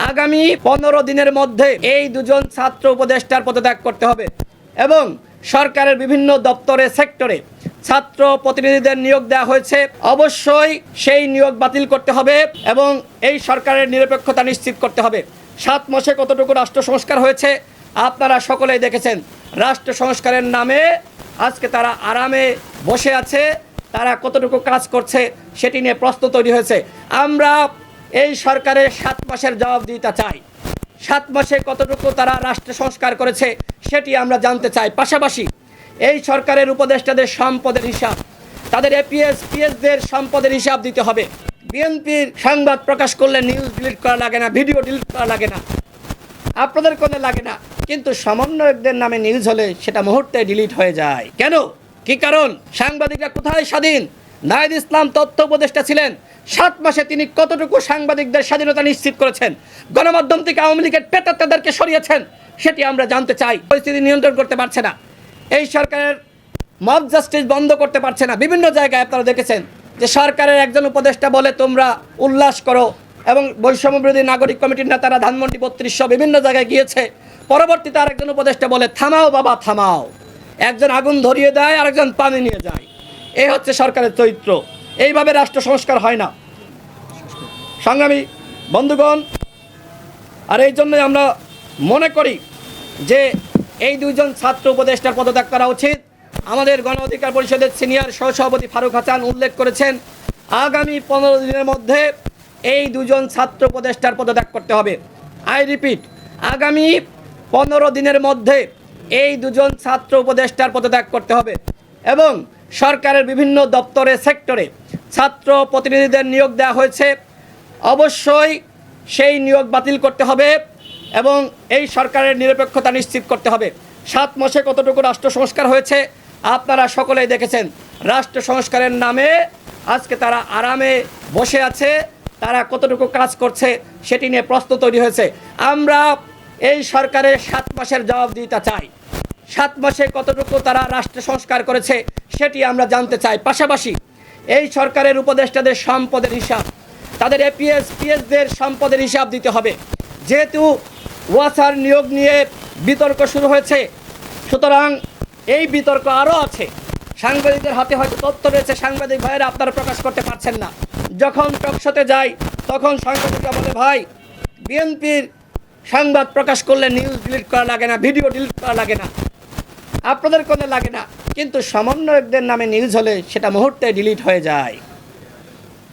আগামী 15 দিনের মধ্যে এই দুজন ছাত্র উপদেষ্টার পদত্যাগ করতে হবে এবং সরকারের বিভিন্ন দপ্তরে সেক্টরে ছাত্র প্রতিনিধিদের নিয়োগ দেওয়া হয়েছে, অবশ্যই সেই নিয়োগ বাতিল করতে হবে এবং এই সরকারের নিরপেক্ষতা নিশ্চিত করতে হবে। 7 মাসে কতটুকু রাষ্ট্র সংস্কার হয়েছে আপনারা সকলেই দেখেছেন। রাষ্ট্র সংস্কারের নামে আজকে তারা আরামে বসে আছে, তারা কতটুকু কাজ করছে সেটি নিয়ে প্রশ্ন তৈরি হয়েছে। আমরা এই সরকারের 7 মাসের জবাবদিহিতা চাই। 7 মাসে কতটুকু তারা রাষ্ট্র সংস্কার করেছে সেটি আমরা জানতে চাই। পাশাপাশি এই সরকারের উপদেষ্টাদের সম্পদের হিসাব, তাদের এপিএস পিএসদের সম্পদের হিসাব দিতে হবে। বিএনপির সংবাদ প্রকাশ করলে নিউজ ডিলিট করা লাগে না, ভিডিও ডিলিট করা লাগে না, আপনাদের কোনো লাগে না, কিন্তু সমন্বয়কদের নামে নিউজ হলে সেটা মুহূর্তে ডিলিট হয়ে যায়। কেন? কি কারণ? সাংবাদিকরা কোথায় স্বাধীন? নাহিদ ইসলাম তথ্য উপদেষ্টা ছিলেন, 7 মাসে তিনি কতটুকু সাংবাদিকদের স্বাধীনতা নিশ্চিত করেছেন? গণমাধ্যম থেকে আওয়ামী লীগের পেটাত্তাদেরকে সরিয়েছেন, সেটি আমরা জানতে চাই। পরিস্থিতি নিয়ন্ত্রণ করতে পারছে না, এই সরকারের মব জাস্টিস বন্ধ করতে পারছে না। বিভিন্ন জায়গায় আপনারা দেখেছেন যে সরকারের একজন উপদেষ্টা বলে তোমরা উল্লাস করো, এবং বৈষম্য বিরোধী নাগরিক কমিটির নেতারা ধানমন্ডি 3200 বিভিন্ন জায়গায় গিয়েছে। পরবর্তীতে আরেকজন উপদেষ্টা বলে থামাও বাবা থামাও, একজন আগুন ধরিয়ে দেয় আরেকজন পানি নিয়ে যায়। এই হচ্ছে সরকারের চরিত্র। এইভাবে রাষ্ট্র সংস্কার হয় না সংগ্রামী বন্ধুগণ। আর এই জন্যই আমরা মনে করি যে এই দুইজন ছাত্র উপদেষ্টার পদত্যাগ করা উচিত। আমাদের গণ অধিকার পরিষদের সিনিয়র সহসভাপতি ফারুক হাসান উল্লেখ করেছেন, আগামী 15 দিনের মধ্যে এই দুজন ছাত্র উপদেষ্টার পদত্যাগ করতে হবে। আই রিপিট, আগামী 15 দিনের মধ্যে এই দুজন ছাত্র উপদেষ্টার পদত্যাগ করতে হবে এবং সরকারের বিভিন্ন দপ্তরে সেক্টরে ছাত্র প্রতিনিধিদের নিয়োগ দেওয়া হয়েছে, অবশ্যই সেই নিয়োগ বাতিল করতে হবে এবং এই সরকারের নিরপেক্ষতা নিশ্চিত করতে হবে। 7 মাসে কতটুকু রাষ্ট্র সংস্কার হয়েছে আপনারা সকলেই দেখেছেন। রাষ্ট্র সংস্কারের নামে আজকে তারা আরামে বসে আছে, তারা কতটুকু কাজ করছে সেটি নিয়ে প্রশ্ন তৈরি হয়েছে। আমরা এই সরকারের 7 মাসের জবাবদিহিতা চাই। 7 মাসে কতটুকু তারা রাষ্ট্র সংস্কার করেছে সেটি আমরা জানতে চাই। পাশাপাশি এই সরকারের উপদেষ্টাদের সম্পদের হিসাব, তাদের এপিএস পিএসদের সম্পদের হিসাব দিতে হবে। যেহেতু ওয়াসার নিয়োগ নিয়ে বিতর্ক শুরু হয়েছে, সুতরাং এই বিতর্ক আরও আছে। সাংবাদিকদের হাতে হয়তো তথ্য রয়েছে, সাংবাদিক ভাইয়েরা আপনারা প্রকাশ করতে পারছেন না। যখন টকশোতে যাই তখন সাংবাদিকরা বলে ভাই বিএনপির সংবাদ প্রকাশ করলে নিউজ ডিলিট করা লাগে না, ভিডিও ডিলিট করা লাগে না, আপনাদের কোনো লাগে না, কিন্তু সমন্বয়কদের নামে নিউজ হলে সেটা মুহূর্তে ডিলিট হয়ে যায়।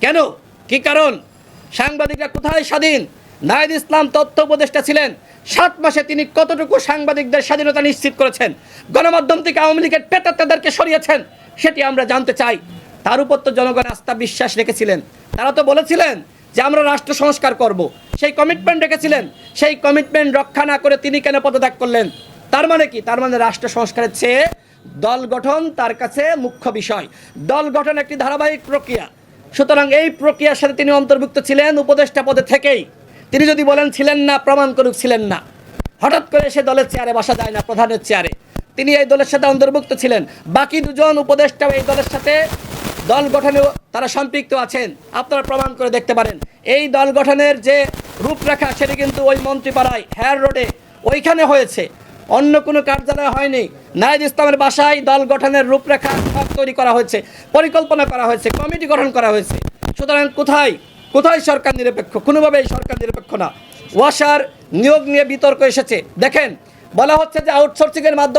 কেন? কি কারণ? সাংবাদিকরা কোথায় স্বাধীন? নাহিদ ইসলাম তথ্য উপদেষ্টা ছিলেন, 7 মাসে তিনি কতটুকু সাংবাদিকদের স্বাধীনতা নিশ্চিত করেছেন? গণমাধ্যম থেকে আওয়ামী লীগের পেটাত্তাদেরকে সরিয়েছেন, সেটি আমরা জানতে চাই। তার উপর তো জনগণ আস্থা বিশ্বাস রেখেছিলেন। তারা তো বলেছিলেন যে আমরা রাষ্ট্র সংস্কার করব, সেই কমিটমেন্ট রেখেছিলেন। সেই কমিটমেন্ট রক্ষা না করে তিনি কেন পদত্যাগ করলেন? তার মানে কি? তার মানে রাষ্ট্র সংস্কারের চেয়ে দল গঠন তার কাছে মুখ্য বিষয়। দল গঠন একটি ধারাবাহিক প্রক্রিয়া, সুতরাং এই প্রক্রিয়ার সাথে তিনি অন্তর্ভুক্ত ছিলেন উপদেষ্টা পদে থেকেই। তিনি যদি বলেন ছিলেন না, প্রমাণ করুক ছিলেন না। হঠাৎ করে সে দলের চেয়ারে বসা যায় না, প্রধানের চেয়ারে। তিনি এই দলের সাথে অন্তর্ভুক্ত ছিলেন। বাকি দুজন উপদেষ্টাও এই দলের সাথে দল গঠনেও তারা সম্পৃক্ত আছেন, আপনারা প্রমাণ করে দেখতে পারেন। এই দল গঠনের যে রূপরেখা সেটি কিন্তু ওই মন্ত্রীপাড়ায় হেয়ার রোডে ওইখানে হয়েছে, অন্য কোনো কার্যালয়ে হয়নি। নাহিদ ইসলামের বাসায় দল গঠনের রূপরেখা তৈরি করা হয়েছে, পরিকল্পনা করা হয়েছে, কমিটি গঠন করা হয়েছে। সুতরাং কোথায় কোথায় সরকার নিরপেক্ষ? কোনোভাবেই সরকার নিরপেক্ষ না। ওয়াসার নিয়োগ নিয়ে বিতর্ক এসেছে, দেখেন বলা হচ্ছে যে আউটসোর্সিংয়ের মাধ্যমে